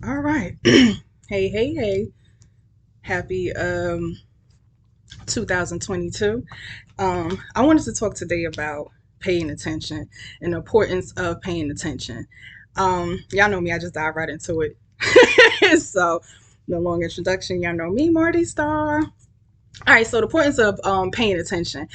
All right. Hey, hey, hey. Happy 2022. I wanted to talk today about paying attention and the importance of paying attention. Y'all know me, I just dive right into it. So, no long introduction. Y'all know me, Marty Star. All right, so the importance of paying attention.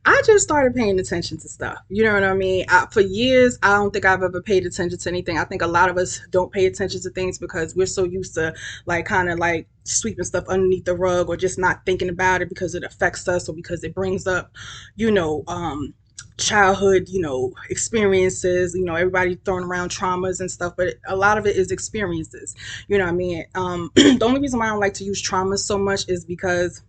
I just started paying attention to stuff. You know what I mean? For years, I don't think I've ever paid attention to anything. I think a lot of us don't pay attention to things because we're so used to like kind of like sweeping stuff underneath the rug or just not thinking about it because it affects us or because it brings up, you know, childhood, experiences. Everybody throwing around traumas and stuff, but a lot of it is experiences. You know what I mean? The only reason why I don't like to use traumas so much is because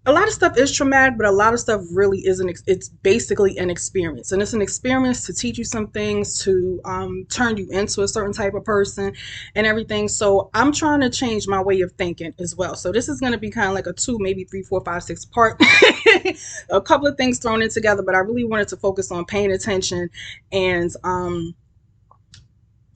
a lot of stuff is traumatic, but a lot of stuff really isn't. It's basically an experience, and it's an experience to teach you some things, to turn you into a certain type of person, and everything. So I'm trying to change my way of thinking as well. So this is going to be kind of like a two, maybe three, four, five, six part, a couple of things thrown in together. But I really wanted to focus on paying attention and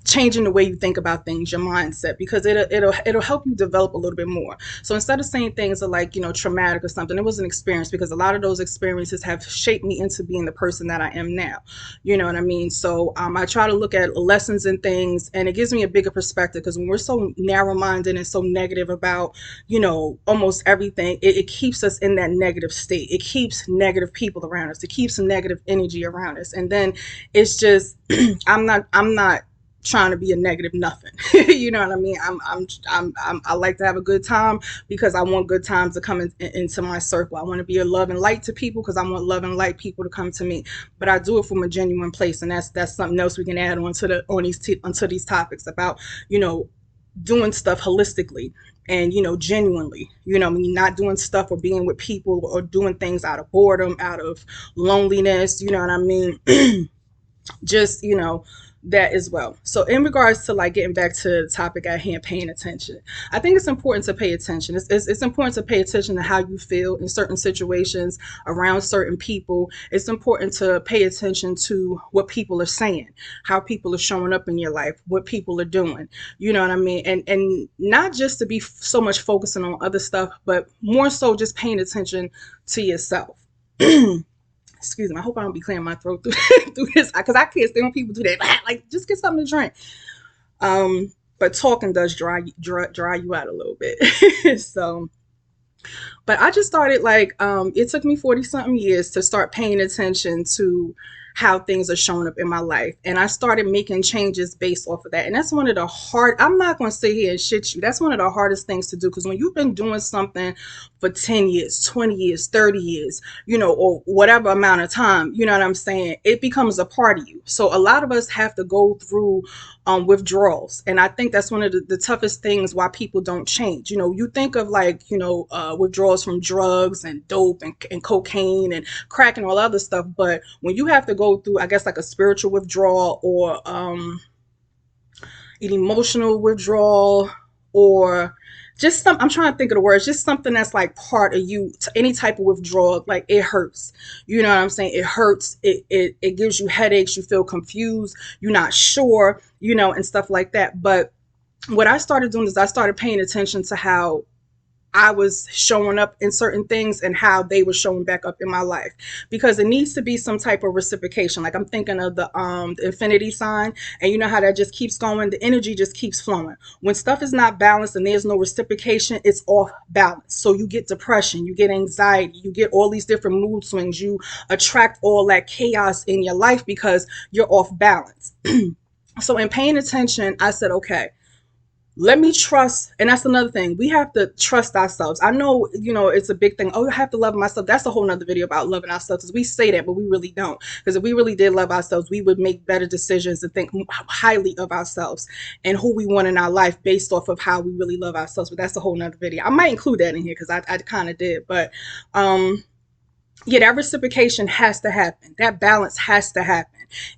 changing the way you think about things, your mindset, because it'll help you develop a little bit more. So instead of saying things are like traumatic or something, it was an experience because a lot of those experiences have shaped me into being the person that I am now. You know what I mean? So I try to look at lessons and things, and it gives me a bigger perspective because when we're so narrow-minded and so negative about almost everything, it keeps us in that negative state. It keeps negative people around us. It keeps some negative energy around us, and then it's just I'm not trying to be a negative nothing. You know what I mean? I like to have a good time because I want good times to come into my circle. I want to be a love and light to people because I want love and light people to come to me. But I do it from a genuine place, and that's something else we can add on to onto these topics about doing stuff holistically and genuinely. I mean, not doing stuff or being with people or doing things out of boredom, out of loneliness. You know what I mean? Just that as well. So in regards to like getting back to the topic at hand, paying attention, I think it's important to pay attention. It's important to pay attention to how you feel in certain situations around certain people. It's important to pay attention to what people are saying, how people are showing up in your life, what people are doing. You know what I mean? And not just to be so much focusing on other stuff, but more so just paying attention to yourself. Excuse me. I hope I don't be clearing my throat through this because I can't stand when people do that. Like, just get something to drink. But talking does dry you out a little bit. So, but I just started like it took me 40 something years to start paying attention to how things are showing up in my life. And I started making changes based off of that. And that's one of the hard, I'm not going to sit here and shit you. That's one of the hardest things to do because when you've been doing something for 10 years, 20 years, 30 years, or whatever amount of time, you know what I'm saying? It becomes a part of you. So a lot of us have to go through withdrawals. And I think that's one of the toughest things why people don't change. You think of like, withdrawals from drugs and dope and cocaine and crack and all other stuff. But when you have to go through, I guess, like a spiritual withdrawal or an emotional withdrawal or just I'm trying to think of the words, just something that's like part of you, to any type of withdrawal, like it hurts. You know what I'm saying? It hurts. It gives you headaches. You feel confused. You're not sure, and stuff like that. But what I started doing is I started paying attention to how I was showing up in certain things and how they were showing back up in my life because it needs to be some type of reciprocation. Like I'm thinking of the infinity sign, and you know how that just keeps going. The energy just keeps flowing. When stuff is not balanced and there's no reciprocation, it's off balance. So you get depression, you get anxiety, you get all these different mood swings. You attract all that chaos in your life because you're off balance. So in paying attention, I said, okay, let me trust. And that's another thing, we have to trust ourselves. I know it's a big thing. Oh, I have to love myself. That's a whole nother video about loving ourselves, because we say that but we really don't, because if we really did love ourselves, we would make better decisions and think highly of ourselves and who we want in our life based off of how we really love ourselves. But that's a whole nother video. I might include that in here because I kind of did. But yeah, that reciprocation has to happen. That balance has to happen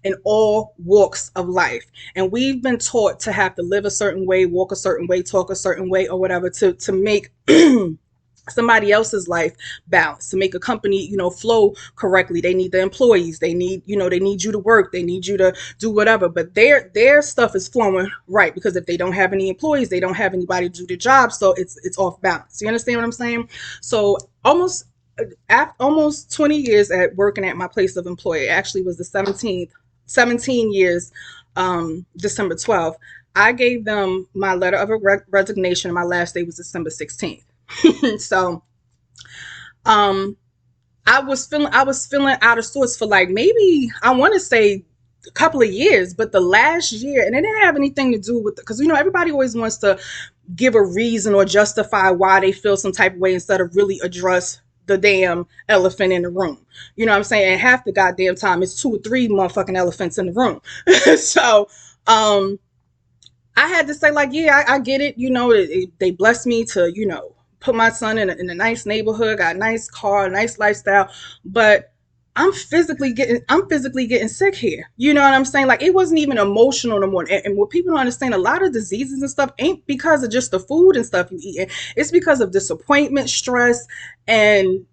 in all walks of life. And we've been taught to have to live a certain way, walk a certain way, talk a certain way, or whatever to make somebody else's life balance to make a company, flow correctly. They need the employees, they need, they need you to work, they need you to do whatever, but their stuff is flowing right, because if they don't have any employees, they don't have anybody to do the job, so it's off balance. You understand what I'm saying? So after almost 20 years at working at my place of employment, actually was the 17 years, December 12th, I gave them my letter of resignation, and my last day was December 16th. So um I was feeling out of sorts for, like, maybe I want to say a couple of years, but the last year, and it didn't have anything to do with, because everybody always wants to give a reason or justify why they feel some type of way instead of really address the damn elephant in the room. You know what I'm saying? And half the goddamn time it's two or three motherfucking elephants in the room. So I had to say, like, yeah, I get it. They blessed me to, put my son in a nice neighborhood, got a nice car, a nice lifestyle, but I'm physically getting sick here. You know what I'm saying? Like, it wasn't even emotional no more. And what people don't understand, a lot of diseases and stuff ain't because of just the food and stuff you eat. It's because of disappointment, stress, and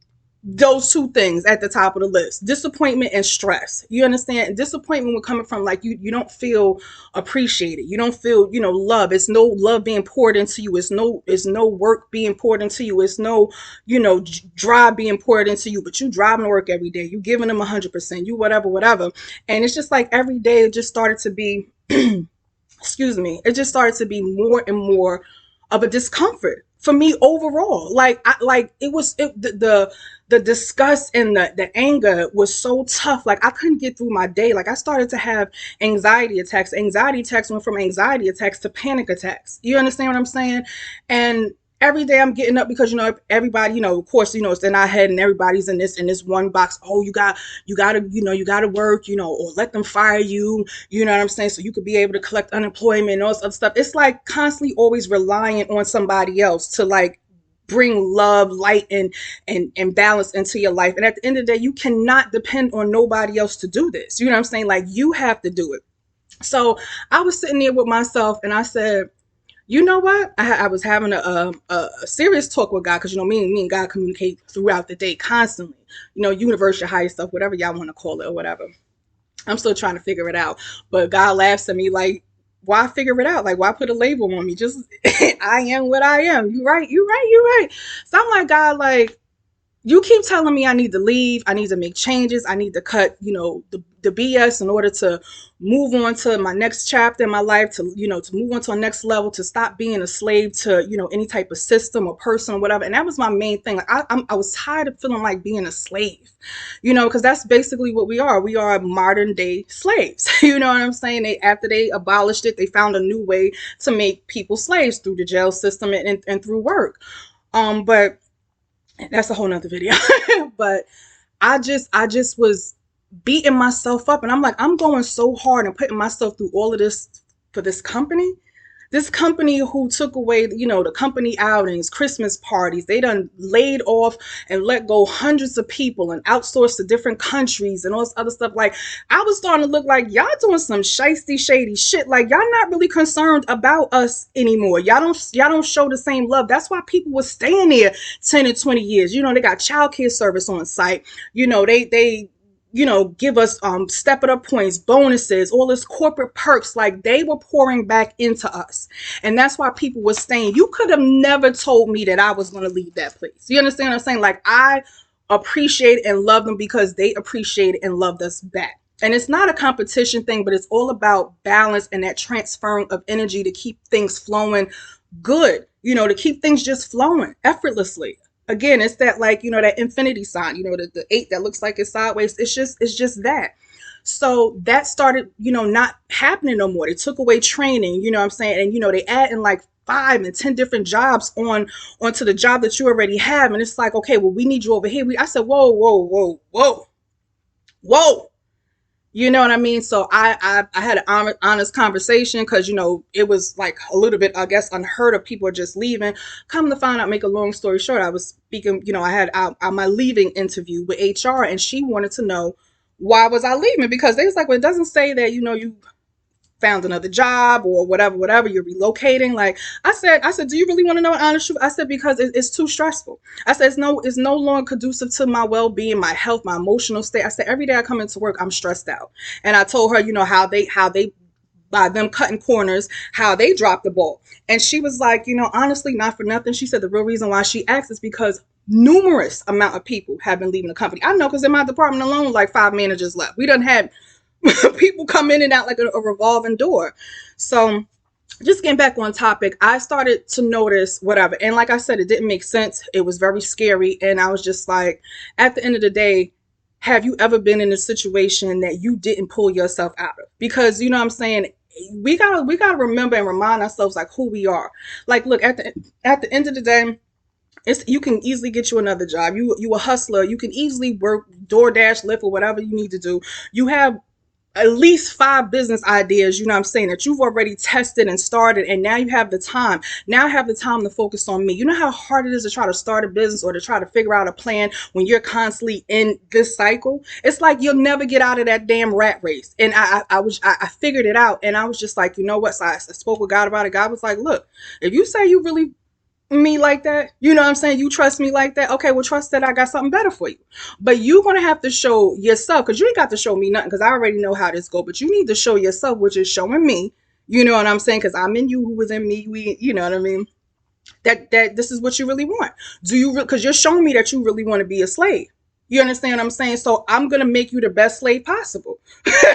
those two things at the top of the list: disappointment and stress. You understand? Disappointment would coming from, like, you don't feel appreciated, you don't feel, love. It's no love being poured into you, it's no work being poured into you, it's no, drive being poured into you, but you driving to work every day, you giving them 100%, you whatever. And it's just like every day it just started to be excuse me, it just started to be more and more of a discomfort for me overall. Like, the disgust and the anger was so tough. Like, I couldn't get through my day. Like, I started to have anxiety attacks. Anxiety attacks went from anxiety attacks to panic attacks. You understand what I'm saying? And every day I'm getting up, because everybody, of course, it's in our head, and everybody's in this one box. Oh, you gotta work, or let them fire you. You know what I'm saying? So you could be able to collect unemployment and all this other stuff. It's like constantly always relying on somebody else to, like, bring love, light, and balance into your life. And at the end of the day, you cannot depend on nobody else to do this. You know what I'm saying? Like, you have to do it. So I was sitting there with myself, and I said, you know what? I was having a serious talk with God, because me and God communicate throughout the day constantly. Universe, your higher stuff, whatever y'all want to call it or whatever. I'm still trying to figure it out. But God laughs at me like, why figure it out? Like, why put a label on me? Just I am what I am. You right, you right, you right. So I'm like, God, like, you keep telling me I need to leave, I need to make changes, I need to cut, the BS in order to move on to my next chapter in my life, to move on to a next level, to stop being a slave to, any type of system or person or whatever. And that was my main thing. Like, I was tired of feeling like being a slave, because that's basically what we are. We are modern day slaves. You know what I'm saying? After they abolished it, they found a new way to make people slaves through the jail system and through work. But that's a whole nother video. But I just was beating myself up, and I'm like, I'm going so hard and putting myself through all of this for this company who took away, the company outings, Christmas parties. They done laid off and let go hundreds of people and outsourced to different countries and all this other stuff. Like, I was starting to look like y'all doing some shisty, shady shit. Like, y'all not really concerned about us anymore. Y'all don't show the same love. That's why people were staying there 10 and 20 years. They got childcare service on site. They give us step it up points, bonuses, all this corporate perks. Like, they were pouring back into us. And that's why people were staying. You could have never told me that I was going to leave that place. You understand what I'm saying? Like, I appreciate and love them because they appreciated and loved us back. And it's not a competition thing, but it's all about balance and that transferring of energy to keep things flowing good, to keep things just flowing effortlessly. Again, it's that, like, that infinity sign, the eight that looks like it's sideways. It's just that. So that started, not happening no more. They took away training, what I'm saying? And, they add in like 5 and 10 different jobs onto the job that you already have. And it's like, okay, well, we need you over here. I said, whoa, whoa, whoa, whoa, whoa. You know what I mean? So I had an honest conversation, because, it was like a little bit, I guess, unheard of. People are just leaving. Come to find out, make a long story short, I was speaking, I had my leaving interview with HR, and she wanted to know why was I leaving, because they was like, well, it doesn't say that, you found another job or whatever, you're relocating. Like I said, do you really want to know an honest truth? I said, because it's too stressful. I said, it's no longer conducive to my well-being, my health, my emotional state. I said, every day I come into work, I'm stressed out. And I told her, how they by them cutting corners, how they dropped the ball. And she was like, honestly, not for nothing. She said the real reason why she asked is because numerous amount of people have been leaving the company. I know, because in my department alone, like 5 managers left. We done had people come in and out like a revolving door. So just getting back on topic, I started to notice whatever. And like I said, it didn't make sense. It was very scary. And I was just like, at the end of the day, have you ever been in a situation that you didn't pull yourself out of? Because you know what I'm saying, we gotta remember and remind ourselves like who we are. Like, look, at the end of the day, you can easily get you another job. You a hustler. You can easily work DoorDash, Lyft, or whatever you need to do. You have at least 5 business ideas, you know what I'm saying, that you've already tested and started, and now you have the time. Now I have the time to focus on me. You know how hard it is to try to start a business or to try to figure out a plan when you're constantly in this cycle? It's like you'll never get out of that damn rat race. And I figured it out, and I was just like, you know what? So I spoke with God about it. God was like, look, if you say you really me like that, you know what I'm saying, you trust me like that, okay, well, trust that I got something better for you. But you're gonna have to show yourself, because you ain't got to show me nothing, because I already know how this go. But you need to show yourself, which is showing me, you know what I'm saying, because I'm in you, who was in me, we, you know what I mean, that this is what you really want. Do you, because you're showing me that you really want to be a slave. You understand what I'm saying? So I'm gonna make you the best slave possible.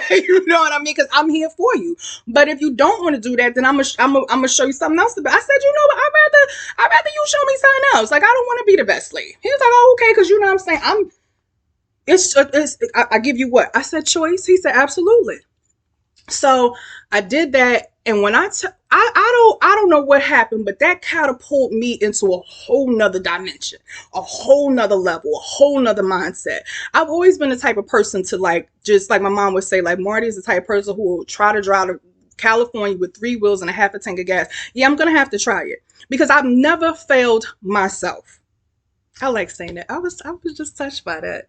You know what I mean? Because I'm here for you. But if you don't want to do that, then I'm gonna show you something else. I said, you know what? I'd rather you show me something else. Like, I don't want to be the best slave. He was like, oh, okay, because you know what I'm saying. I give you what? I said choice. He said absolutely. So I did that, and when I don't know what happened, but that catapulted me into a whole nother dimension, a whole nother level, a whole nother mindset. I've always been the type of person to, like, just like my mom would say, like, Marty is the type of person who will try to drive to California with 3 wheels and a half a tank of gas. Yeah, I'm gonna have to try it, because I've never failed myself. I like saying that. I was just touched by that.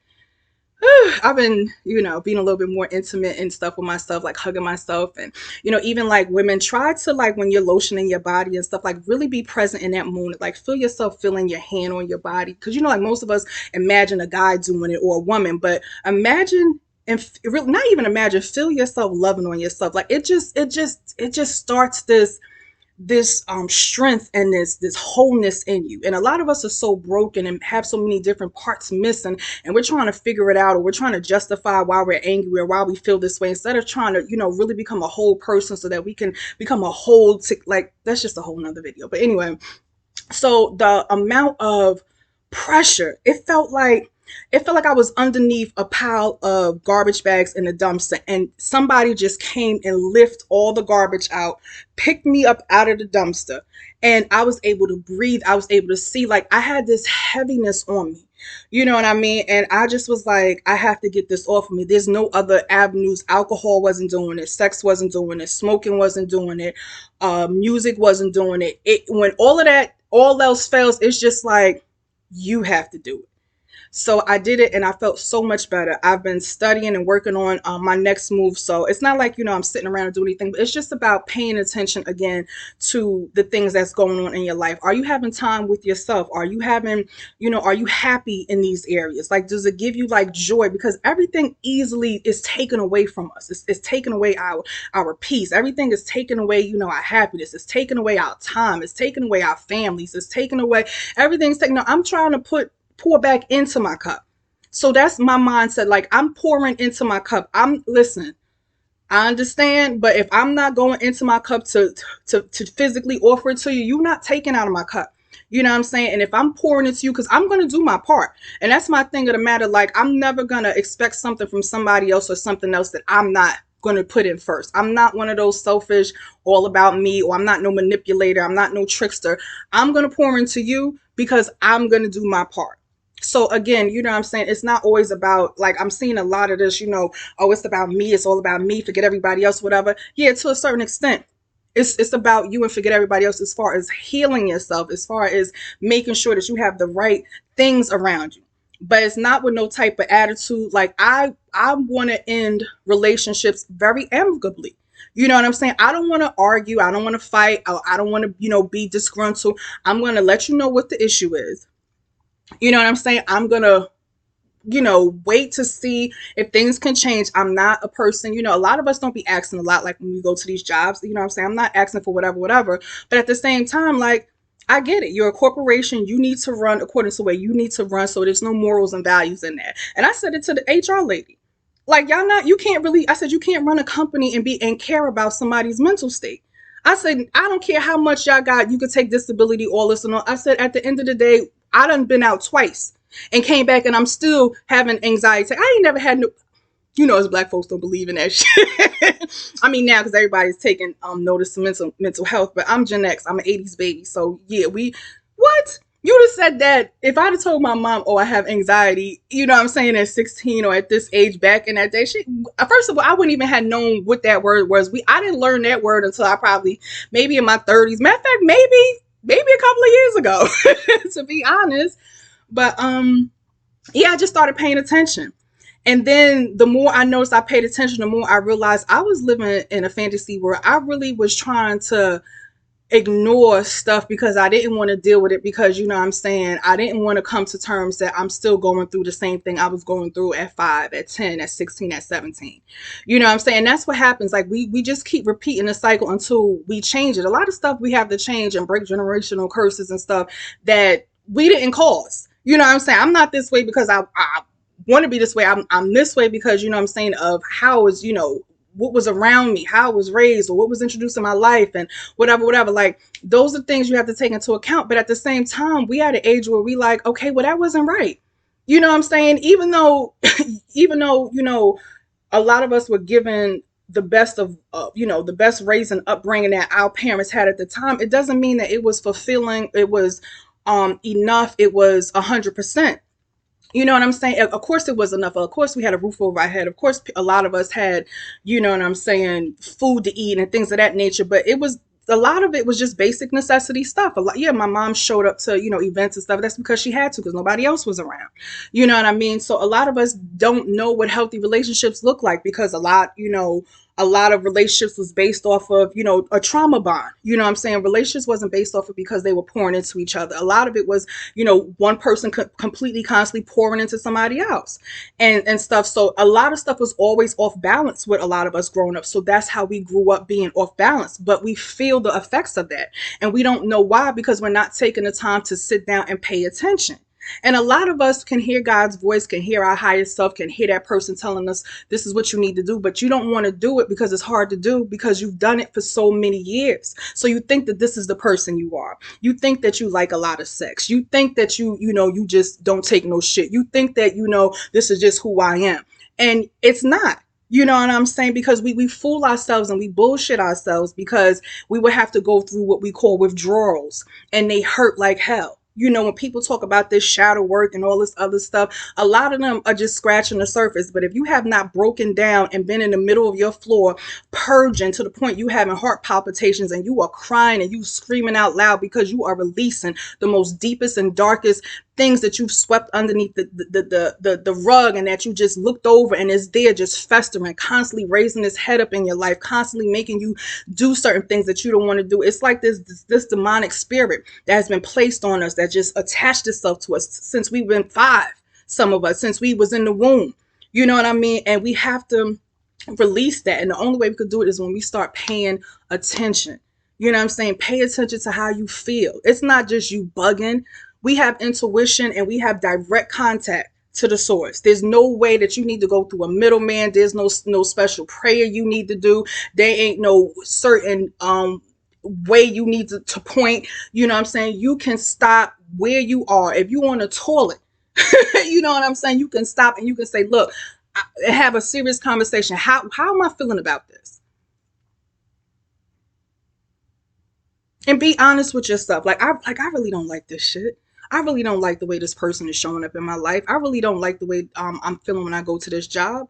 I've been, being a little bit more intimate and stuff with myself, like hugging myself. And, even like women try to, like, when you're lotioning your body and stuff, like really be present in that moment. Like, feel yourself feeling your hand on your body. Cause like most of us imagine a guy doing it or a woman, but imagine and really not even imagine, feel yourself loving on yourself. Like it just starts this strength and this wholeness in you. And a lot of us are so broken and have so many different parts missing, and we're trying to figure it out, or we're trying to justify why we're angry or why we feel this way, instead of trying to really become a whole person so that we can become a whole like, that's just a whole nother video. But anyway, so the amount of pressure, it felt like I was underneath a pile of garbage bags in the dumpster, and somebody just came and lifted all the garbage out, picked me up out of the dumpster, and I was able to breathe. I was able to see, like, I had this heaviness on me. You know what I mean? And I just was like, I have to get this off of me. There's no other avenues. Alcohol wasn't doing it. Sex wasn't doing it. Smoking wasn't doing it. Music wasn't doing it. When all of that, all else fails, it's just like, you have to do it. So I did it, and I felt so much better. I've been studying and working on my next move. So it's not like, I'm sitting around and doing anything, but it's just about paying attention again to the things that's going on in your life. Are you having time with yourself? Are you are you happy in these areas? Like, does it give you like joy? Because everything easily is taken away from us. It's taken away our peace. Everything is taken away, our happiness. It's taken away our time. It's taken away our families. It's taken away, everything's taken. No, I'm trying to pour back into my cup. So that's my mindset. Like, I'm pouring into my cup. Listen, I understand, but if I'm not going into my cup to physically offer it to you, you're not taking out of my cup. You know what I'm saying? And if I'm pouring it to you, because I'm going to do my part. And that's my thing of the matter. Like, I'm never going to expect something from somebody else or something else that I'm not going to put in first. I'm not one of those selfish, all about me, or I'm not no manipulator. I'm not no trickster. I'm going to pour into you because I'm going to do my part. So again, you know what I'm saying? It's not always about, like, I'm seeing a lot of this, oh, it's about me. It's all about me. Forget everybody else, whatever. Yeah, to a certain extent. It's about you and forget everybody else, as far as healing yourself, as far as making sure that you have the right things around you. but it's not with no type of attitude. Like I want to end relationships very amicably. You know what I'm saying? I don't want to argue. I don't want to fight. I don't want to, be disgruntled. I'm going to let you know what the issue is. You know what I'm saying? I'm going to, wait to see if things can change. I'm not a person, a lot of us don't be asking a lot, like when we go to these jobs, you know what I'm saying? I'm not asking for whatever, whatever. But at the same time, like, I get it. You're a corporation. You need to run according to the way you need to run. So there's no morals and values in there. And I said it to the HR lady. Like, you can't really, I said, you can't run a company and care about somebody's mental state. I said, I don't care how much y'all got. You could take disability, all this and all. I said, at the end of the day, I done been out twice and came back and I'm still having anxiety. I ain't never had no, as black folks don't believe in that shit. I mean, now because everybody's taking notice to mental health, but I'm Gen X. I'm an 80s baby. So yeah, what? You would have said that if I'd have told my mom, oh, I have anxiety, you know what I'm saying, at 16 or at this age back in that day. First of all, I wouldn't even have known what that word was. I didn't learn that word until I probably, maybe in my 30s. Matter of fact, maybe a couple of years ago, to be honest. But yeah, I just started paying attention. And then the more I noticed I paid attention, the more I realized I was living in a fantasy where I really was trying to ignore stuff because I didn't want to deal with it because, you know what I'm saying, I didn't want to come to terms that I'm still going through the same thing I was going through at 5, at 10, at 16, at 17. You know what I'm saying? That's what happens. Like we just keep repeating the cycle until we change it. A lot of stuff we have to change and break generational curses and stuff that we didn't cause. You know what I'm saying? I'm not this way because I want to be this way. I'm this way because, you know what I'm saying, of how is, what was around me, how I was raised, or what was introduced in my life, and whatever. Like, those are things you have to take into account. But at the same time, we at an age where we like, okay, well, that wasn't right. You know what I'm saying? Even though, a lot of us were given the best of, the best raising upbringing that our parents had at the time, it doesn't mean that it was fulfilling. It was enough. It was 100%. You know what I'm saying? Of course it was enough. Of course we had a roof over our head. Of course a lot of us had, you know what I'm saying, food to eat and things of that nature. But a lot of it was just basic necessity stuff. A lot, yeah, my mom showed up to, events and stuff. That's because she had to, because nobody else was around. You know what I mean? So a lot of us don't know what healthy relationships look like because a lot of relationships was based off of, a trauma bond. You know what I'm saying? Relationships wasn't based off of because they were pouring into each other. A lot of it was, one person completely constantly pouring into somebody else and stuff. So a lot of stuff was always off balance with a lot of us growing up. So that's how we grew up, being off balance. But we feel the effects of that. And we don't know why, because we're not taking the time to sit down and pay attention. And a lot of us can hear God's voice, can hear our higher self, can hear that person telling us this is what you need to do, but you don't want to do it because it's hard to do because you've done it for so many years. So you think that this is the person you are. You think that you like a lot of sex. You think that you just don't take no shit. You think that, this is just who I am. And it's not. You know what I'm saying? Because we fool ourselves and we bullshit ourselves because we would have to go through what we call withdrawals, and they hurt like hell. When people talk about this shadow work and all this other stuff, a lot of them are just scratching the surface. But if you have not broken down and been in the middle of your floor, purging to the point you having heart palpitations and you are crying and you screaming out loud because you are releasing the most deepest and darkest things that you've swept underneath the rug, and that you just looked over and is there just festering, constantly raising its head up in your life, constantly making you do certain things that you don't want to do. It's like this demonic spirit that has been placed on us that just attached itself to us since we've been 5, some of us, since we was in the womb. You know what I mean? And we have to release that. And the only way we could do it is when we start paying attention. You know what I'm saying? Pay attention to how you feel. It's not just you bugging. We have intuition and we have direct contact to the source. There's no way that you need to go through a middleman. There's no special prayer you need to do. There ain't no certain way you need to point. You know what I'm saying? You can stop where you are. If you on a toilet, you know what I'm saying? You can stop and you can say, look, have a serious conversation. How am I feeling about this? And be honest with yourself. I really don't like this shit. I really don't like the way this person is showing up in my life. I really don't like the way I'm feeling when I go to this job.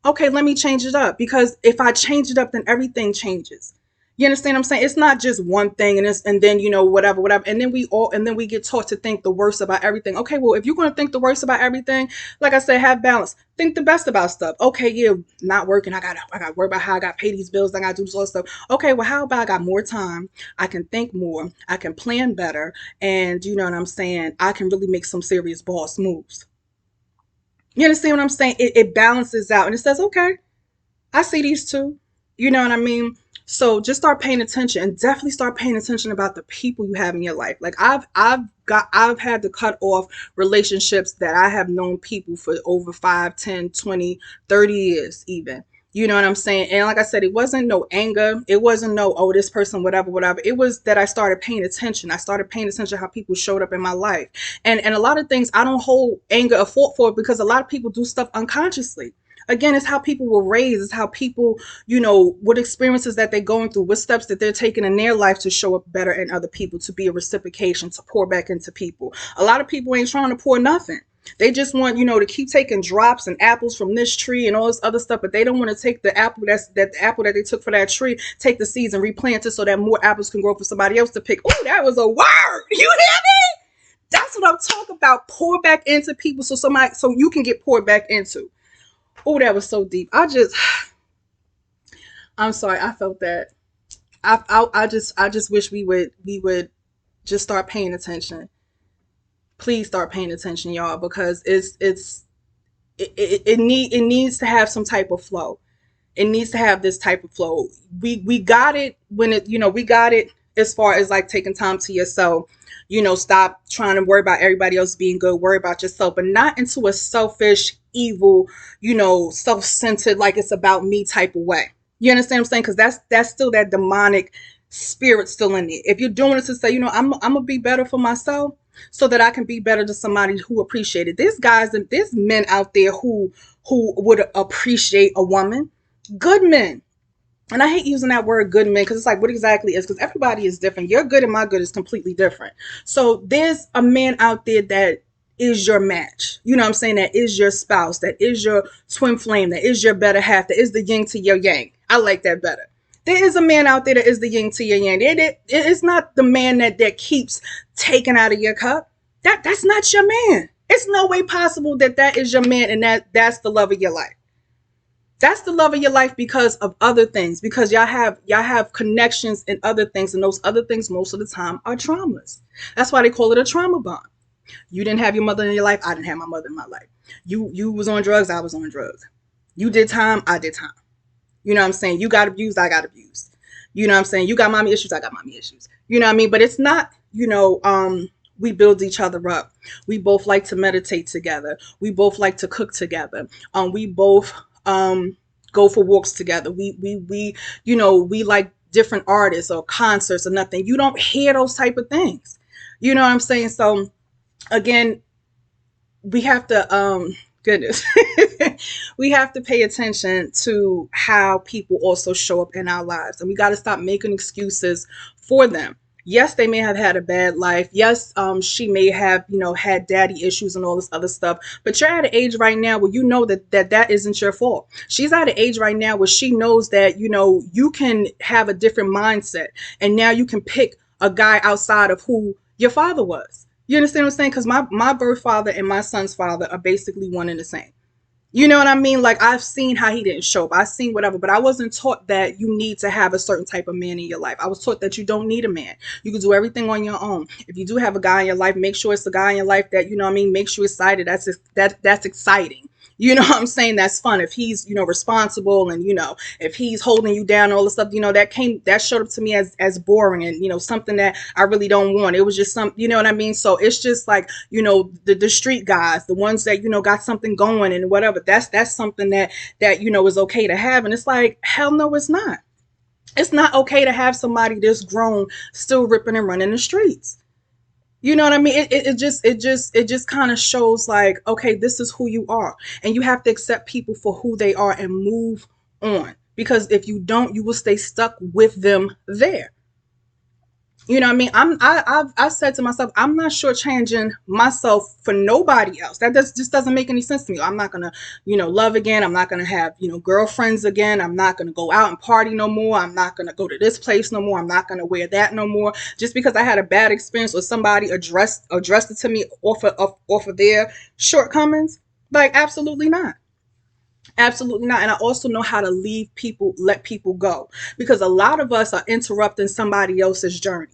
Okay, let me change it up, because if I change it up, then everything changes. You understand what I'm saying? It's not just one thing and then, whatever. And then we get taught to think the worst about everything. Okay, well, if you're going to think the worst about everything, like I said, have balance. Think the best about stuff. Okay, yeah, not working. I got to worry about how I got to pay these bills. I got to do this all stuff. Okay, well, how about I got more time? I can think more. I can plan better. And you know what I'm saying? I can really make some serious boss moves. You understand what I'm saying? It balances out and it says, okay, I see these two. You know what I mean? So just start paying attention and definitely start paying attention about the people you have in your life. Like I've had to cut off relationships that I have known people for over 5, 10, 20, 30 years even. You know what I'm saying? And like I said, it wasn't no anger. It wasn't no, oh, this person, whatever. It was that I started paying attention. I started paying attention to how people showed up in my life. And a lot of things I don't hold anger or fault for because a lot of people do stuff unconsciously. Again, it's how people were raised. It's how people, what experiences that they're going through, what steps that they're taking in their life to show up better in other people, to be a reciprocation, to pour back into people. A lot of people ain't trying to pour nothing. They just want, to keep taking drops and apples from this tree and all this other stuff, but they don't want to take the apple the apple that they took for that tree, take the seeds and replant it so that more apples can grow for somebody else to pick. Oh, that was a word. You hear me? That's what I'm talking about. Pour back into people so you can get poured back into. Oh, that was so deep. I'm sorry. I felt that. I just wish we would just start paying attention. Please start paying attention, y'all, because it needs to have some type of flow. It needs to have this type of flow. We got it when we got it as far as like taking time to yourself. Stop trying to worry about everybody else being good, worry about yourself, but not into a selfish, evil, self-centered, like it's about me type of way. You understand what I'm saying? Because that's still that demonic spirit still in it. If you're doing it to say, I'm gonna be better for myself so that I can be better to somebody who appreciate it. There's men out there who would appreciate a woman. Good men. And I hate using that word good men because it's like, what exactly is? Because everybody is different. Your good and my good is completely different. So there's a man out there that is your match. You know what I'm saying? That is your spouse. That is your twin flame. That is your better half. That is the yin to your yang. I like that better. There is a man out there that is the yin to your yang. It's not the man that keeps taking out of your cup. That's not your man. It's no way possible that is your man and that's the love of your life. That's the love of your life because of other things, because y'all have connections and other things, and those other things most of the time are traumas. That's why they call it a trauma bond. You didn't have your mother in your life, I didn't have my mother in my life. You was on drugs, I was on drugs. You did time, I did time. You know what I'm saying? You got abused, I got abused. You know what I'm saying? You got mommy issues, I got mommy issues. You know what I mean? But it's not, we build each other up. We both like to meditate together. We both like to cook together. We both go for walks together. We like different artists or concerts or nothing. You don't hear those type of things. You know what I'm saying? So again, we have to goodness. We have to pay attention to how people also show up in our lives. And we got to stop making excuses for them. Yes, they may have had a bad life. Yes, she may have, had daddy issues and all this other stuff. But you're at an age right now where you know that isn't your fault. She's at an age right now where she knows that, you can have a different mindset. And now you can pick a guy outside of who your father was. You understand what I'm saying? Because my birth father and my son's father are basically one and the same. You know what I mean? Like, I've seen how he didn't show up. I've seen whatever, but I wasn't taught that you need to have a certain type of man in your life. I was taught that you don't need a man. You can do everything on your own. If you do have a guy in your life, make sure it's a guy in your life that, makes you excited. That's exciting. You know what I'm saying? That's fun. If he's, responsible and, if he's holding you down, all the stuff, that showed up to me as boring and, something that I really don't want. It was just you know what I mean? So it's just like, the street guys, the ones that, got something going and whatever. That's something that, is okay to have. And it's like, hell no, it's not. It's not okay to have somebody this grown still ripping and running the streets. You know what I mean? It just kind of shows like, okay, this is who you are. And you have to accept people for who they are and move on. Because if you don't, you will stay stuck with them there. You know what I mean? I said to myself, I'm not shortchanging myself for nobody else. Just doesn't make any sense to me. I'm not gonna, love again. I'm not gonna have, girlfriends again. I'm not gonna go out and party no more. I'm not gonna go to this place no more. I'm not gonna wear that no more. Just because I had a bad experience or somebody addressed it to me off of their shortcomings. Like, absolutely not. Absolutely not. And I also know how to let people go, because a lot of us are interrupting somebody else's journey.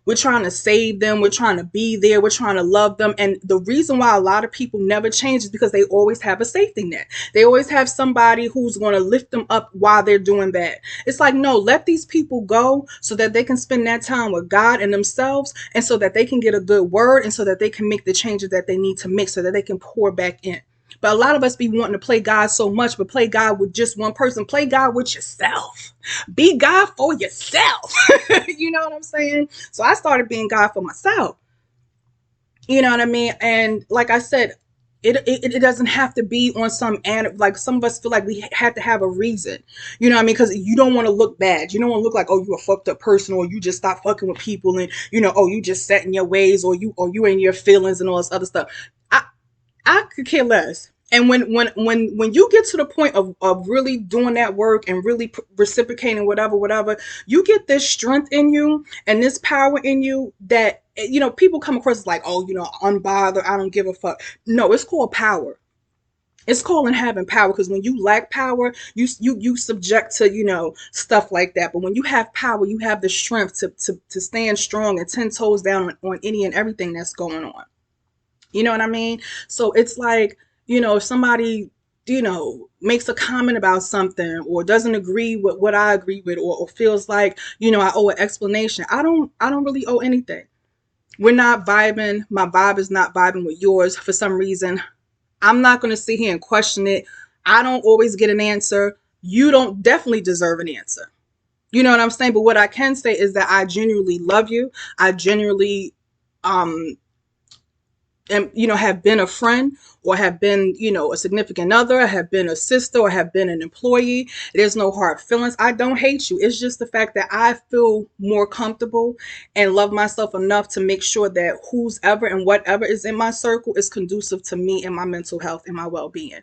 We're trying to save them. We're trying to be there. We're trying to love them. And the reason why a lot of people never change is because they always have a safety net. They always have somebody who's going to lift them up while they're doing bad. It's like, no, let these people go so that they can spend that time with God and themselves, and so that they can get a good word, and so that they can make the changes that they need to make, so that they can pour back in. But a lot of us be wanting to play God so much, but play God with just one person. Play God with yourself. Be God for yourself. You know what I'm saying? So I started being God for myself. You know what I mean? And like I said, it doesn't have to be on like some of us feel like we had to have a reason. You know what I mean? Because you don't want to look bad. You don't want to look like, oh, you a fucked up person, or you just stop fucking with people, and oh, you just set in your ways, or you in your feelings and all this other stuff. I could care less. And when you get to the point of really doing that work and really reciprocating whatever, you get this strength in you and this power in you that, people come across as like, oh, unbothered, I don't give a fuck. No, it's called power. It's called having power, because when you lack power, you subject to, stuff like that. But when you have power, you have the strength to stand strong and 10 toes down on any and everything that's going on. You know what I mean? So it's like, if somebody, makes a comment about something, or doesn't agree with what I agree with, or feels like, I owe an explanation. I don't really owe anything. We're not vibing. My vibe is not vibing with yours for some reason. I'm not going to sit here and question it. I don't always get an answer. You don't definitely deserve an answer. You know what I'm saying? But what I can say is that I genuinely love you. I genuinely, um, and have been a friend, or have been a significant other, have been a sister, or have been an employee. There's no hard feelings. I don't hate you. It's just the fact that I feel more comfortable and love myself enough to make sure that who's ever and whatever is in my circle is conducive to me and my mental health and my well-being.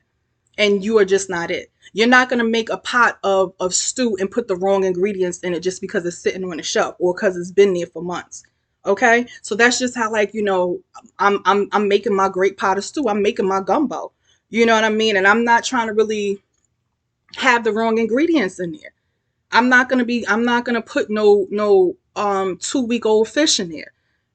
And you are just not it. You're not going to make a pot of stew and put the wrong ingredients in it just because it's sitting on the shelf, or because it's been there for months. Okay, so that's just how, like, I'm making my great pot of stew. I'm making my gumbo. You know what I mean? And I'm not trying to really have the wrong ingredients in there. I'm not gonna put no 2-week old fish in there.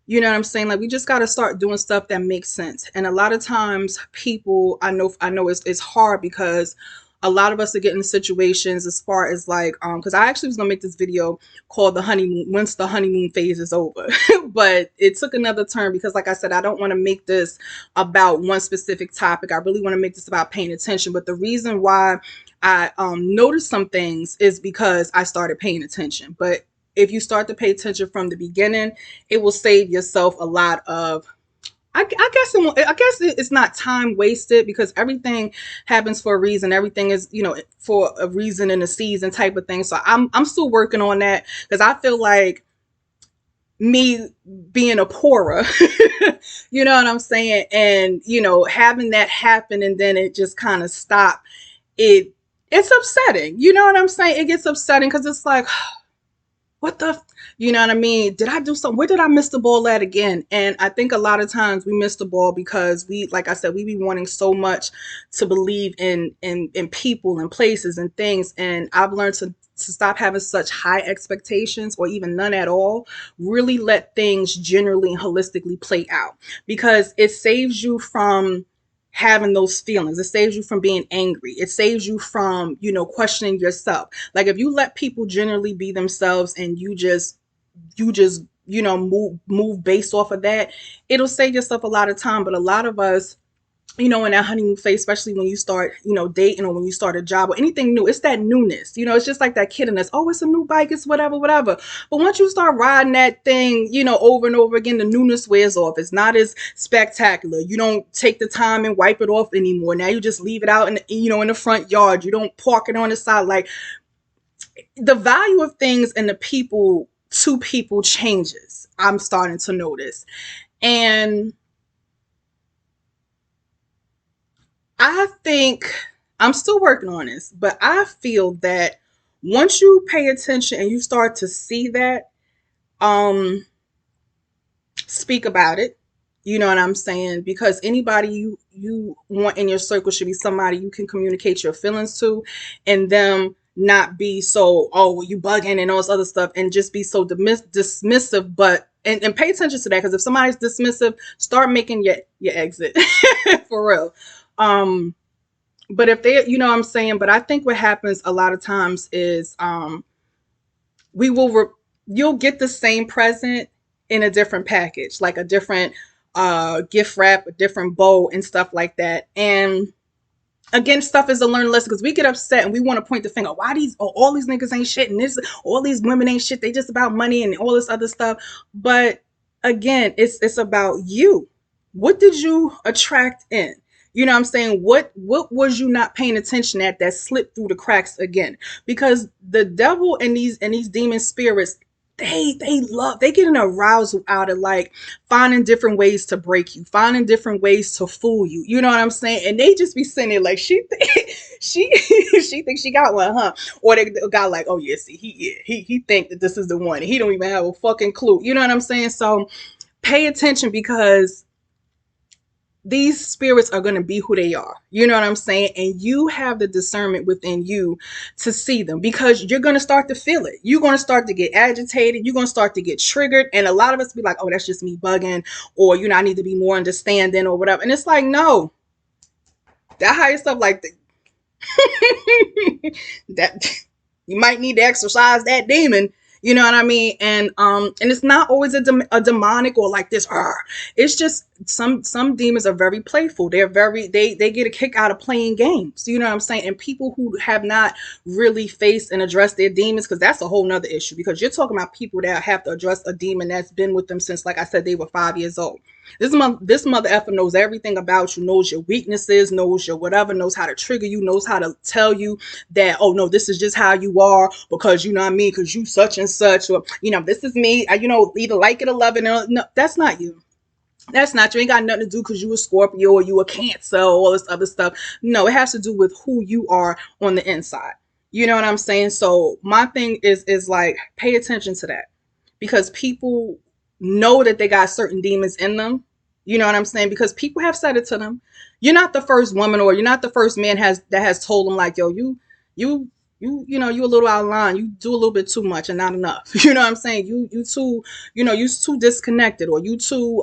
You know what I'm saying? Like, we just gotta start doing stuff that makes sense. And a lot of times people, I know it's hard, because a lot of us are getting in situations, as far as like, because I actually was gonna make this video called the honeymoon, once the honeymoon phase is over. But it took another turn, because like I said, I don't want to make this about one specific topic. I really want to make this about paying attention. But the reason why I noticed some things is because I started paying attention. But if you start to pay attention from the beginning, it will save yourself a lot of, I guess it's not time wasted, because everything happens for a reason. Everything is, for a reason and a season type of thing. So I'm still working on that, because I feel like me being a poorer, you know what I'm saying? And, having that happen and then it just kind of stop. It's upsetting. You know what I'm saying? It gets upsetting, because it's like, what the, you know what I mean? Did I do something? Where did I miss the ball at again? And I think a lot of times we miss the ball because like I said, we be wanting so much to believe in people and places and things. And I've learned to stop having such high expectations, or even none at all. Really let things generally and holistically play out, because it saves you from having those feelings. It saves you from being angry. It saves you from, questioning yourself. Like, if you let people generally be themselves, and you just move based off of that, it'll save yourself a lot of time. But a lot of us, in that honeymoon phase, especially when you start, dating, or when you start a job or anything new, it's that newness. It's just like that kid in us. Oh, it's a new bike. It's whatever. But once you start riding that thing, over and over again, the newness wears off. It's not as spectacular. You don't take the time and wipe it off anymore. Now you just leave it out in the front yard. You don't park it on the side. Like, the value of things and the people to people changes. I'm starting to notice. And I think I'm still working on this, but I feel that once you pay attention and you start to see that, um, speak about it. You know what I'm saying? Because anybody you want in your circle should be somebody you can communicate your feelings to, and them not be so, oh, well, you bugging and all this other stuff, and just be so dismissive. But and pay attention to that, because if somebody's dismissive, start making your exit for real. Um, but if they, you know what I'm saying. But I think what happens a lot of times is we will you'll get the same present in a different package, like a different gift wrap, a different bow and stuff like that. And again, stuff is a learned lesson, because we get upset and we want to point the finger. Why all these niggas ain't shit, and this all these women ain't shit. They just about money and all this other stuff. But again, it's about you. What did you attract in? You know what I'm saying? What was you not paying attention at that slipped through the cracks again? Because the devil and these demon spirits, they get an arousal out of like finding different ways to break you, finding different ways to fool you. You know what I'm saying? And they just be sitting there like she she thinks she got one, huh? Or they got like, oh yeah, see, he think that this is the one. He don't even have a fucking clue. You know what I'm saying? So pay attention, because these spirits are going to be who they are. You know what I'm saying? And you have the discernment within you to see them, because you're going to start to feel it. You're going to start to get agitated. You're going to start to get triggered. And a lot of us be like, oh, that's just me bugging, or, you know, I need to be more understanding or whatever. And it's like, no, that higher stuff, like that you might need to exercise that demon. You know what I mean? And it's not always a demonic or like this. It's just some demons are very playful. They're very they get a kick out of playing games. You know what I'm saying? And people who have not really faced and addressed their demons, because that's a whole nother issue. Because you're talking about people that have to address a demon that's been with them since, like I said, they were 5 years old. This mother effer knows everything about you, knows your weaknesses, knows your whatever, knows how to trigger you, knows how to tell you that, oh no, this is just how you are, because you know what I mean, because you such and such, or you know, this is me, you know, either like it or love it. No, that's not you. That's not you. Ain't got nothing to do because you a Scorpio or you a Cancer or all this other stuff. No, it has to do with who you are on the inside. You know what I'm saying? So my thing is like, pay attention to that, because people know that they got certain demons in them. You know what I'm saying? Because people have said it to them. You're not the first woman, or you're not the first man that has told them like, yo, you you know, you a little out of line. You do a little bit too much and not enough. You know what I'm saying? You too, you know, you too disconnected, or you too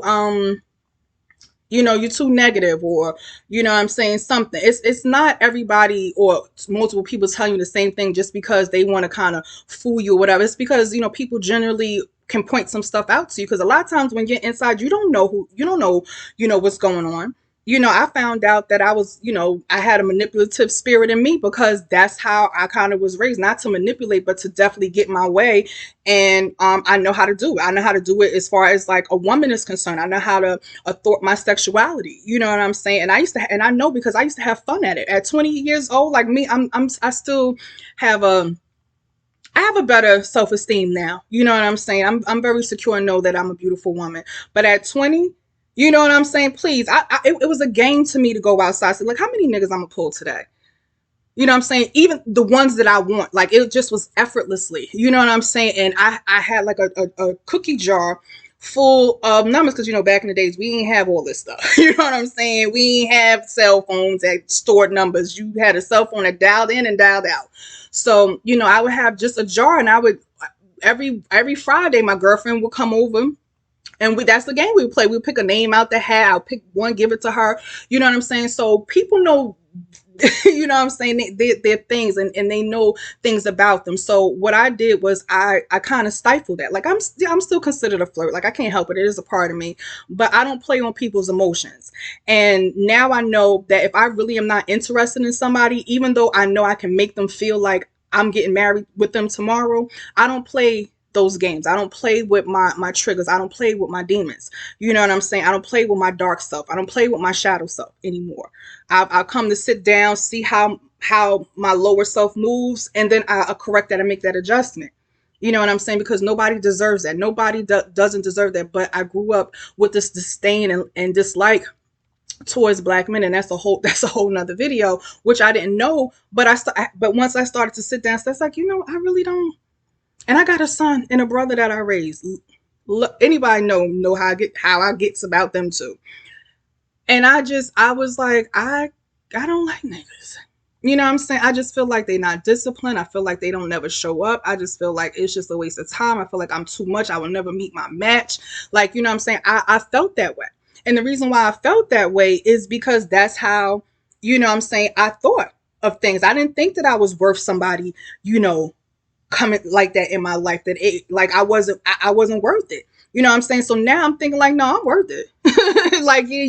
you know, you're too negative, or you know what I'm saying, something. It's not everybody or multiple people telling you the same thing just because they want to kind of fool you or whatever. It's because, you know, people generally can point some stuff out to you, because a lot of times when you're inside, you don't know, you know, what's going on. You know, I found out that I was, you know, I had a manipulative spirit in me, because that's how I kind of was raised, not to manipulate, but to definitely get my way. And I know how to do it. I know how to do it as far as like a woman is concerned. I know how to thwart my sexuality. You know what I'm saying? And and I know, because I used to have fun at it. At 20 years old, like me, I still have I have a better self-esteem now. You know what I'm saying? I'm very secure and know that I'm a beautiful woman. But at 20, you know what I'm saying? Please, it was a game to me to go outside. So like, how many niggas I'm gonna pull today? You know what I'm saying? Even the ones that I want, like it just was effortlessly. You know what I'm saying? And I had like a cookie jar full of numbers, because you know, back in the days we didn't have all this stuff. You know what I'm saying? We didn't have cell phones that stored numbers. You had a cell phone that dialed in and dialed out. So you know, I would have just a jar, and I would every Friday my girlfriend would come over, and that's the game we would play. We would pick a name out the hat. I'll pick one, give it to her. You know what I'm saying? So people know, you know what I'm saying, they're things, and they know things about them. So what I did was I kind of stifled that. Like I'm still considered a flirt. Like I can't help it. It is a part of me, but I don't play on people's emotions. And now I know that if I really am not interested in somebody, even though I know I can make them feel like I'm getting married with them tomorrow, I don't play those games. I don't play with my triggers. I don't play with my demons. You know what I'm saying? I don't play with my dark self. I don't play with my shadow self anymore. I'll come to sit down, see how my lower self moves, and then I correct that and make that adjustment. You know what I'm saying? Because nobody deserves that. Nobody doesn't deserve that. But I grew up with this disdain and dislike towards black men, and that's a whole nother video, which I didn't know. But but once I started to sit down, so it's like, I really don't. And I got a son and a brother that I raised. Look, anybody know how I gets about them too. And I was like, I don't like niggas. You know what I'm saying? I just feel like they're not disciplined. I feel like they don't never show up. I just feel like it's just a waste of time. I feel like I'm too much. I will never meet my match. Like, you know what I'm saying? I felt that way. And the reason why I felt that way is because that's how, what I'm saying, I thought of things. I didn't think that I was worth somebody, coming like that in my life, that it like I wasn't worth it. You know what I'm saying? So now I'm thinking like, no, I'm worth it. Like, yeah,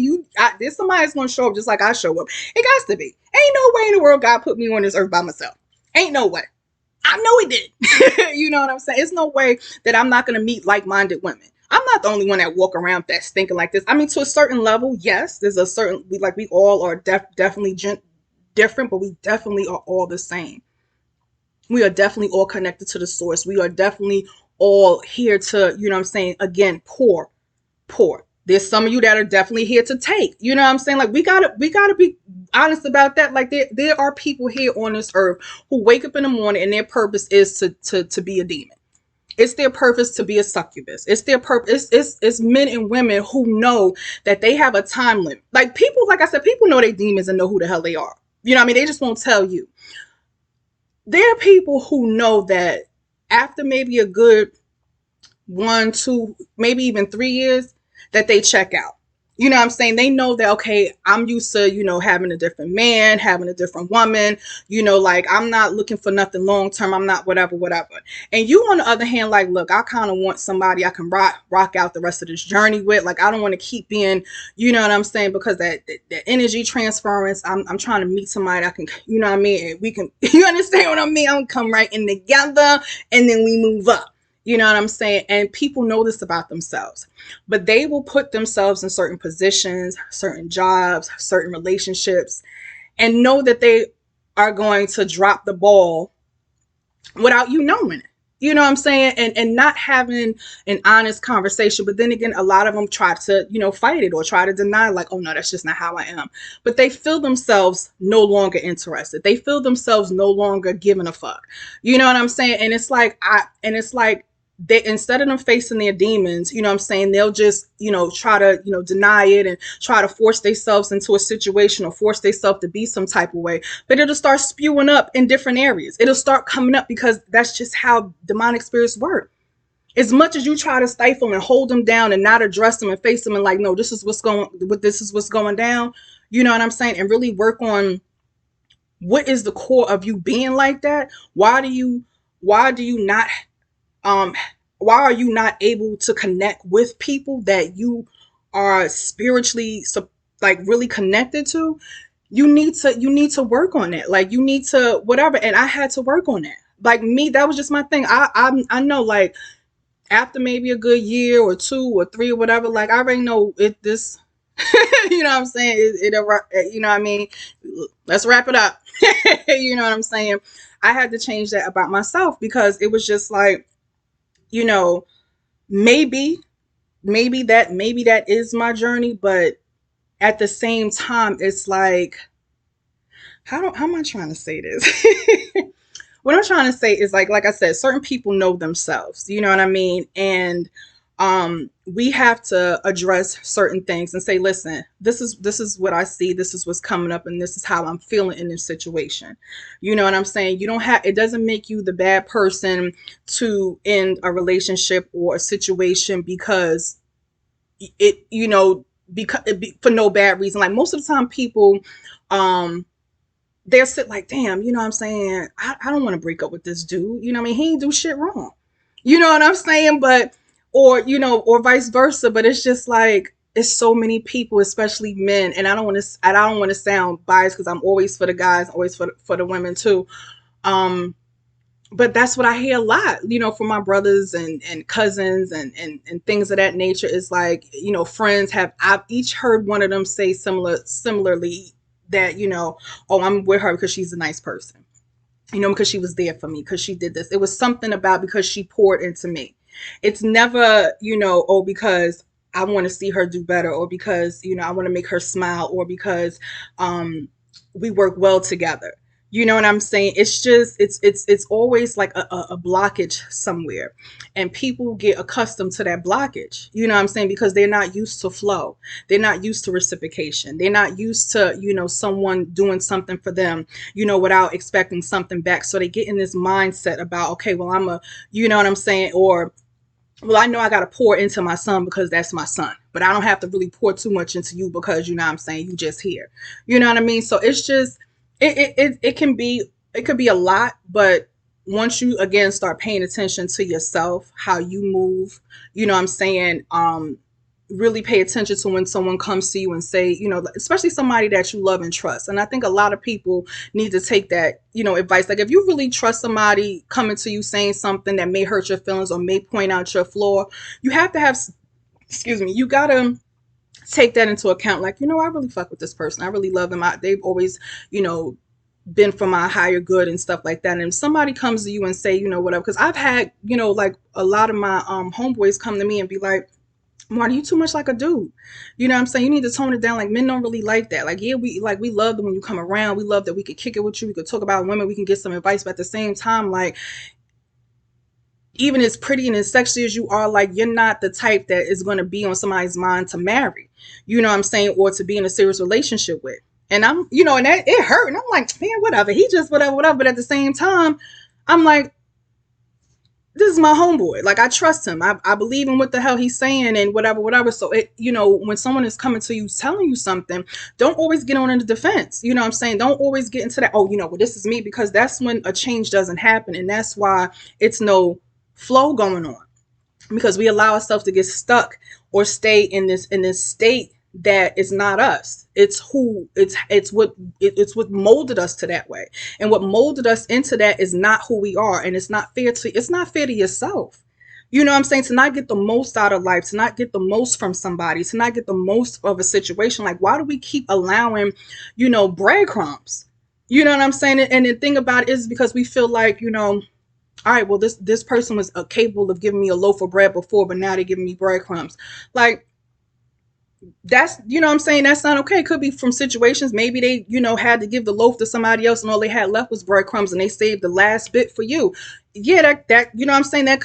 there's somebody that's gonna show up just like I show up. It got to be. Ain't no way in the world God put me on this earth by myself. Ain't no way. I know he did. You know what I'm saying? It's no way that I'm not gonna meet like-minded women. I'm not the only one that walk around that's thinking like this. I mean, to a certain level, yes, there's a certain we all are definitely different, but we definitely are all the same. We are definitely all connected to the source. We are definitely all here to, you know what I'm saying, again, pour. There's some of you that are definitely here to take. You know what I'm saying? Like, we gotta be honest about that. Like, there are people here on this earth who wake up in the morning and their purpose is to be a demon. It's their purpose to be a succubus. It's their purpose. It's men and women who know that they have a time limit. Like, people, like I said, people know they demons and know who the hell they are. You know what I mean? They just won't tell you. There are people who know that after maybe a good 1, 2, maybe even 3 years, that they check out. You know what I'm saying? They know that, okay, I'm used to, having a different man, having a different woman, like, I'm not looking for nothing long term. I'm not whatever. And you, on the other hand, like, look, I kind of want somebody I can rock out the rest of this journey with. Like, I don't want to keep being, you know what I'm saying? Because that energy transference, I'm trying to meet somebody I can, you know what I mean? And we can, you understand what I mean? I'm going to come right in together and then we move up. You know what I'm saying? And people know this about themselves, but they will put themselves in certain positions, certain jobs, certain relationships, and know that they are going to drop the ball without you knowing it. You know what I'm saying? And not having an honest conversation. But then again, a lot of them try to, fight it or try to deny, like, oh no, that's just not how I am. But they feel themselves no longer interested. They feel themselves no longer giving a fuck. You know what I'm saying? And it's like, they, instead of them facing their demons, you know what I'm saying, they'll just, try to, deny it and try to force themselves into a situation or force themselves to be some type of way. But it'll start spewing up in different areas. It'll start coming up because that's just how demonic spirits work. As much as you try to stifle them and hold them down and not address them and face them and like, no, this is what's going down. You know what I'm saying? And really work on what is the core of you being like that. Why do you not why are you not able to connect with people that you are spiritually like really connected to? You need to work on that. Like, you need to whatever. And I had to work on that. Like, me, that was just my thing. I know, like, after maybe a good year or 2 or 3 or whatever, like, I already know this you know what I'm saying, you know what I mean, let's wrap it up. You know what I'm saying? I had to change that about myself because it was just like, maybe that is my journey, but at the same time, it's like, how am I trying to say this? What I'm trying to say is, like I said, certain people know themselves, you know what I mean? And we have to address certain things and say, listen, this is what I see, this is what's coming up, and this is how I'm feeling in this situation. You know what I'm saying? It doesn't make you the bad person to end a relationship or a situation because for no bad reason. Like, most of the time people, they'll sit like, damn, you know what I'm saying, I don't want to break up with this dude. You know what I mean? He ain't do shit wrong. You know what I'm saying? But, or vice versa. But it's just like, it's so many people, especially men. And I don't want to sound biased because I'm always for the guys, always for the women too. But that's what I hear a lot, from my brothers and cousins and things of that nature. Is like, friends I've each heard one of them say similarly that, oh, I'm with her because she's a nice person. because she was there for me, because she did this. It was something about because she poured into me. It's never, oh, because I want to see her do better, or because, I want to make her smile, or because we work well together. You know what I'm saying? It's just it's always like a blockage somewhere. And people get accustomed to that blockage. You know what I'm saying? Because they're not used to flow. They're not used to reciprocation. They're not used to, someone doing something for them, without expecting something back. So they get in this mindset about, okay, well, you know what I'm saying? Or, well, I know I got to pour into my son because that's my son, but I don't have to really pour too much into you because, you know what I'm saying, you just here. You know what I mean? So it's just, it can be, it could be a lot, but once you again start paying attention to yourself, how you move, you know what I'm saying, really pay attention to when someone comes to you and say, especially somebody that you love and trust. And I think a lot of people need to take that, advice. Like if you really trust somebody coming to you saying something that may hurt your feelings or may point out your flaw, you have to have, excuse me, you gotta take that into account. Like, I really fuck with this person. I really love them. They've always, been for my higher good and stuff like that. And if somebody comes to you and say, whatever, because I've had, like a lot of my homeboys come to me and be like, Marty, you too much like a dude. You know what I'm saying? You need to tone it down. Like men don't really like that. Like, yeah, we love that when you come around. We love that we could kick it with you. We could talk about women. We can get some advice. But at the same time, like, even as pretty and as sexy as you are, like, you're not the type that is going to be on somebody's mind to marry. You know what I'm saying? Or to be in a serious relationship with. And I'm, and that, it hurt. And I'm like, man, whatever. He just whatever, whatever. But at the same time, I'm like, this is my homeboy. Like, I trust him. I believe in what the hell he's saying and whatever, whatever. So, when someone is coming to you, telling you something, don't always get on in the defense. You know what I'm saying? Don't always get into that, oh, well, this is me, because that's when a change doesn't happen. And that's why it's no flow going on, because we allow ourselves to get stuck or stay in this state that is not us. It's what molded us to that way. And what molded us into that is not who we are. And it's not fair to yourself. You know what I'm saying? To not get the most out of life, to not get the most from somebody, to not get the most of a situation. Like, why do we keep allowing, breadcrumbs? You know what I'm saying? And the thing about it is because we feel like, all right, well, this person was capable of giving me a loaf of bread before, but now they're giving me breadcrumbs. Like, that's, what I'm saying, that's not okay. It could be from situations. Maybe they, had to give the loaf to somebody else and all they had left was breadcrumbs and they saved the last bit for you. Yeah, that you know what I'm saying, that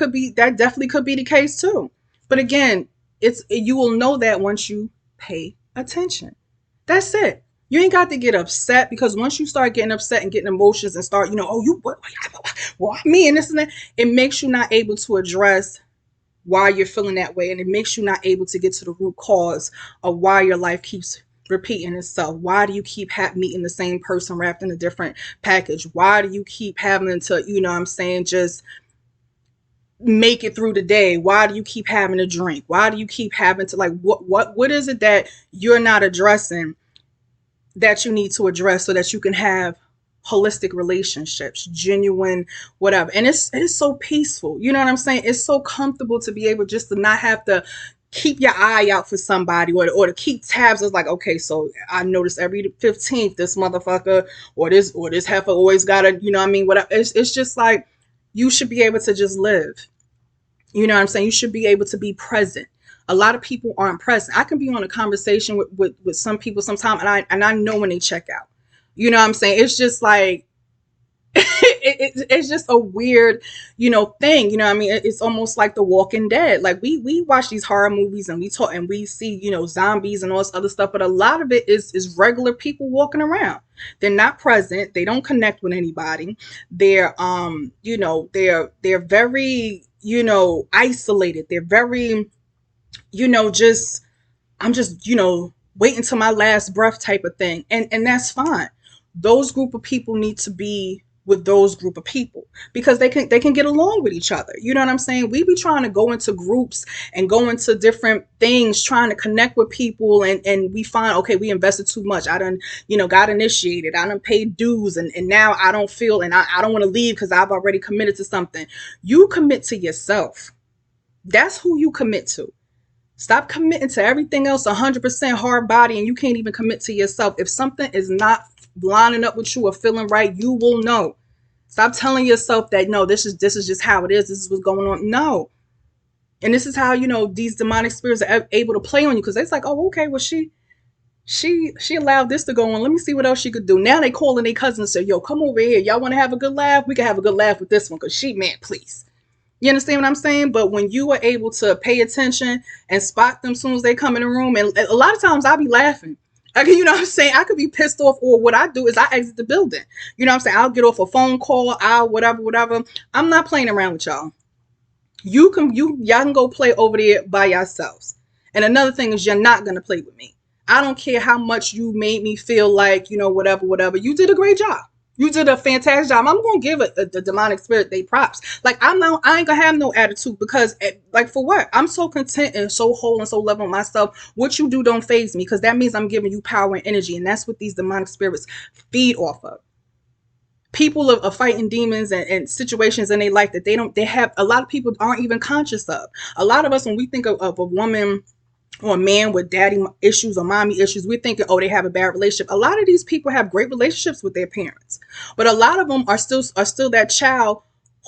definitely could be the case too. But again, you will know that once you pay attention. That's it. You ain't got to get upset, because once you start getting upset and getting emotions and start, oh, you what me and this and that, it makes you not able to address why you're feeling that way, and it makes you not able to get to the root cause of why your life keeps repeating itself. Why do you keep meeting the same person wrapped in a different package? Why do you keep having to, just make it through the day? Why do you keep having to drink? Why do you keep having to, like, what is it that you're not addressing that you need to address so that you can have holistic relationships, genuine, whatever. And it is so peaceful. You know what I'm saying? It's so comfortable to be able just to not have to keep your eye out for somebody, or to keep tabs. It's like, okay, so I notice every 15th this motherfucker or this heifer always gotta, whatever. It's just like, you should be able to just live. You know what I'm saying? You should be able to be present. A lot of people aren't present. I can be on a conversation with some people sometimes, and I know when they check out. You know what I'm saying? It's just like, it's just a weird, thing. You know what I mean? It's almost like The Walking Dead. Like, we watch these horror movies and we talk and we see, zombies and all this other stuff, but a lot of it is regular people walking around. They're not present. They don't connect with anybody. They're they're very, isolated. They're very, just, I'm just, waiting till my last breath type of thing. And that's fine. Those group of people need to be with those group of people, because they can get along with each other. You know what I'm saying? We be trying to go into groups and go into different things, trying to connect with people, and we find, okay, we invested too much. I done, got initiated. I done paid dues, and now I don't feel, and I don't want to leave because I've already committed to something. You commit to yourself. That's who you commit to. Stop committing to everything else 100% hard body, and you can't even commit to yourself. If something is not lining up with you or feeling right, you will know. Stop telling yourself that no, this is just how it is. This is what's going on. No. And this is how, these demonic spirits are able to play on you, because it's like, oh, okay, well, she allowed this to go on. Let me see what else she could do. Now they calling their cousins and say, yo, come over here. Y'all want to have a good laugh? We can have a good laugh with this one, because man, please. You understand what I'm saying? But when you are able to pay attention and spot them as soon as they come in the room, and a lot of times I'll be laughing. You know what I'm saying? I could be pissed off, or what I do is I exit the building. You know what I'm saying? I'll get off a phone call, whatever. I'm not playing around with y'all. Y'all can go play over there by yourselves. And another thing is, you're not going to play with me. I don't care how much you made me feel like, whatever. You did a great job. You did a fantastic job. I'm going to give the demonic spirit they props. Like, I ain't going to have no attitude, because, like, for what? I'm so content and so whole and so loving with myself. What you do don't faze me, because that means I'm giving you power and energy. And that's what these demonic spirits feed off of. People are fighting demons and situations in their life that they have. A lot of people aren't even conscious of. A lot of us, when we think of a woman or a man with daddy issues or mommy issues, we're thinking, oh, they have a bad relationship. A lot of these people have great relationships with their parents, but a lot of them are still that child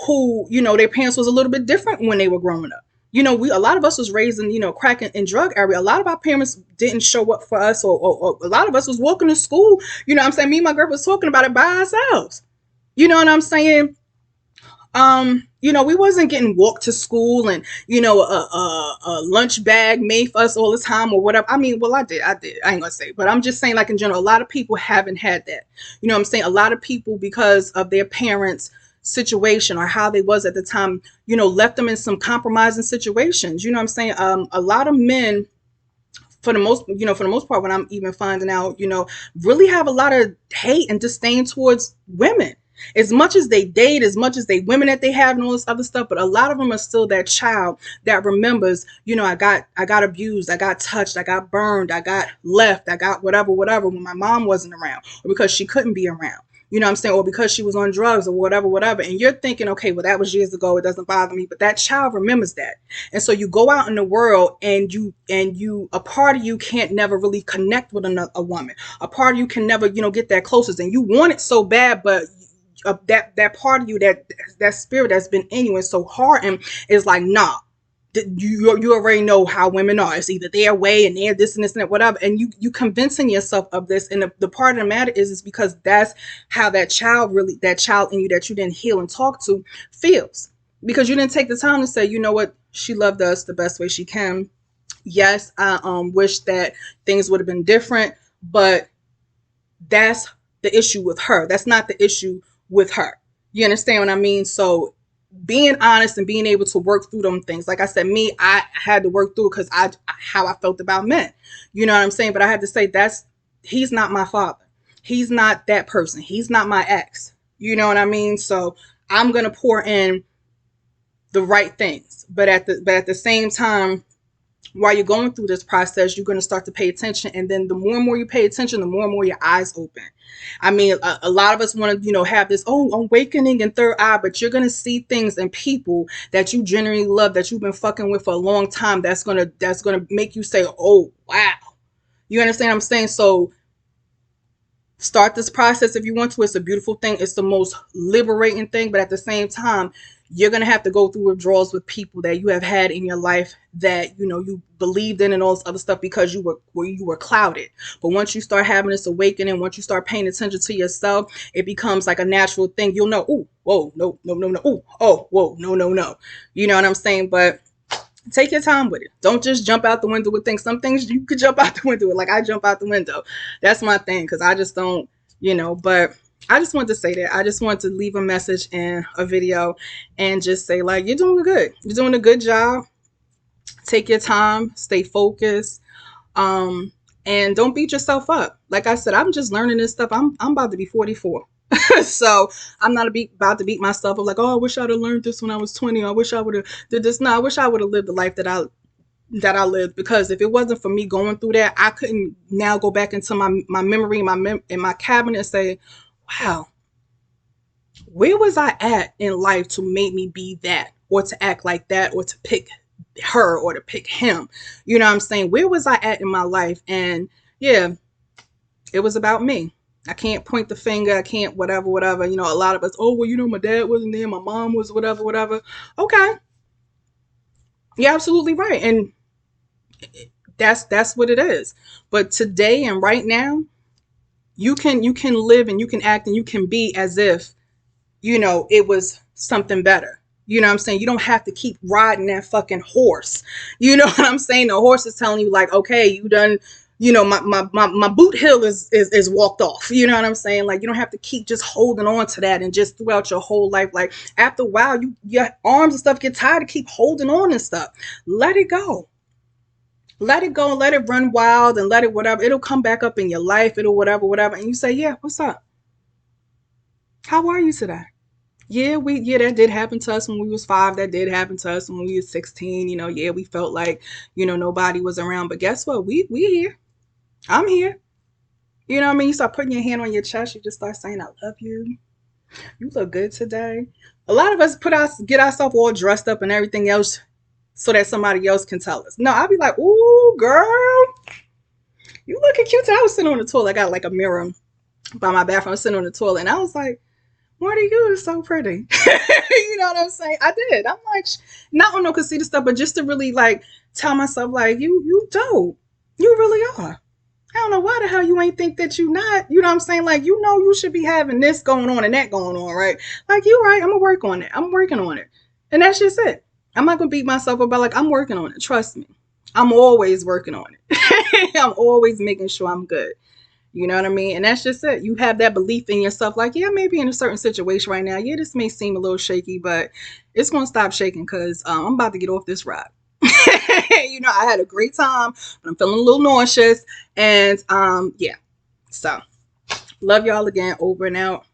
who, their parents was a little bit different when they were growing up. A lot of us was raised in, crack and drug area. A lot of our parents didn't show up for us, or a lot of us was walking to school. You know what I'm saying? Me and my girl was talking about it by ourselves. You know what I'm saying? We wasn't getting walked to school and, a lunch bag made for us all the time or whatever. I mean, well, I did. I ain't gonna say, but I'm just saying, like, in general, a lot of people haven't had that. You know what I'm saying? A lot of people, because of their parents' situation or how they was at the time, left them in some compromising situations. You know what I'm saying? A lot of men, for the most part, when I'm even finding out, really have a lot of hate and disdain towards women. As much as they date, as much as they women that they have and all this other stuff, but a lot of them are still that child that remembers, I got abused, I got touched, I got burned, I got left, I got whatever when my mom wasn't around, or because she couldn't be around. You know what I'm saying? Or because she was on drugs or whatever. And you're thinking, okay, well, that was years ago. It doesn't bother me. But that child remembers that. And so you go out in the world and a part of you can't never really connect with a woman. A part of you can never, get that closest. And you want it so bad, but that part of you, that spirit that's been in you and so hardened is like, nah, you already know how women are. It's either their way and they're this and this and that, whatever. And you convincing yourself of this. And the part of the matter is because that's how that child in you that you didn't heal and talk to feels. Because you didn't take the time to say, you know what, she loved us the best way she can. Yes, I wish that things would have been different, but that's the issue with her. That's not the issue with her. You understand what I mean? So being honest and being able to work through them things. Like I said, I had to work through it because how I felt about men. You know what I'm saying? But I had to say he's not my father. He's not that person. He's not my ex. You know what I mean? So I'm gonna pour in the right things. But at the same time, while you're going through this process, you're going to start to pay attention. And then the more and more you pay attention, the more and more your eyes open. I mean, a lot of us want to, have this, awakening and third eye, but you're going to see things in people that you genuinely love, that you've been fucking with for a long time. That's going to make you say, oh, wow. You understand what I'm saying? So start this process if you want to. It's a beautiful thing. It's the most liberating thing. But at the same time, you're going to have to go through withdrawals with people that you have had in your life that, you believed in and all this other stuff because you were clouded. But once you start having this awakening, once you start paying attention to yourself, it becomes like a natural thing. You'll know, oh, whoa, no. Ooh, oh, whoa, no. You know what I'm saying? But take your time with it. Don't just jump out the window with things. Some things you could jump out the window with. Like I jump out the window. That's my thing, because I just don't, but I just wanted to say that. I just wanted to leave a message in a video and just say, like, you're doing good. You're doing a good job. Take your time. Stay focused. And don't beat yourself up. Like I said, I'm just learning this stuff. I'm about to be 44. So I'm not about to beat myself up like, oh, I wish I'd have learned this when I was 20. I wish I would have did this. No, I wish I would have lived the life that I lived, because if it wasn't for me going through that, I couldn't now go back into my memory, in my cabinet and say, wow, where was I at in life to make me be that, or to act like that, or to pick her, or to pick him? You know what I'm saying? Where was I at in my life? And yeah, it was about me. I can't point the finger. I can't whatever, whatever. You know, a lot of us, oh, well, you know, my dad wasn't there. My mom was whatever, whatever. Okay. You're absolutely right. And that's what it is. But today and right now, you can live and you can act and you can be as if, you know, it was something better. You know what I'm saying? You don't have to keep riding that fucking horse. You know what I'm saying? The horse is telling you like, okay, you done, you know, my boot heel is walked off. You know what I'm saying? Like you don't have to keep just holding on to that and just throughout your whole life. Like after a while, your arms and stuff get tired of keep holding on and stuff. Let it go. Let it go and let it run wild and let it whatever. It'll come back up in your life. It'll whatever, whatever. And you say, yeah, what's up? How are you today? Yeah, that did happen to us when we was 5. That did happen to us when we was 16. You know, yeah, we felt like, you know, nobody was around. But guess what? We here. I'm here. You know what I mean? You start putting your hand on your chest, you just start saying, I love you. You look good today. A lot of us get ourselves all dressed up and everything else so that somebody else can tell us. No, I'll be like, ooh, girl, you looking cute. I was sitting on the toilet. I got like a mirror by my bathroom. I was sitting on the toilet and I was like, Marty, you are so pretty. You know what I'm saying? I did. I'm like, not on no conceited stuff, but just to really like tell myself, like, you dope. You really are. I don't know why the hell you ain't think that you not. You know what I'm saying? Like, you know, you should be having this going on and that going on, right? Like, you right. I'm gonna work on it. I'm working on it, and that's just it. I'm not gonna beat myself up, but like, I'm working on it. Trust me. I'm always working on it. I'm always making sure I'm good. You know what I mean? And that's just it. You have that belief in yourself, like, yeah, maybe in a certain situation right now, yeah, this may seem a little shaky, but it's going to stop shaking because I'm about to get off this ride. You know, I had a great time, but I'm feeling a little nauseous. And yeah, so love y'all again, over and out.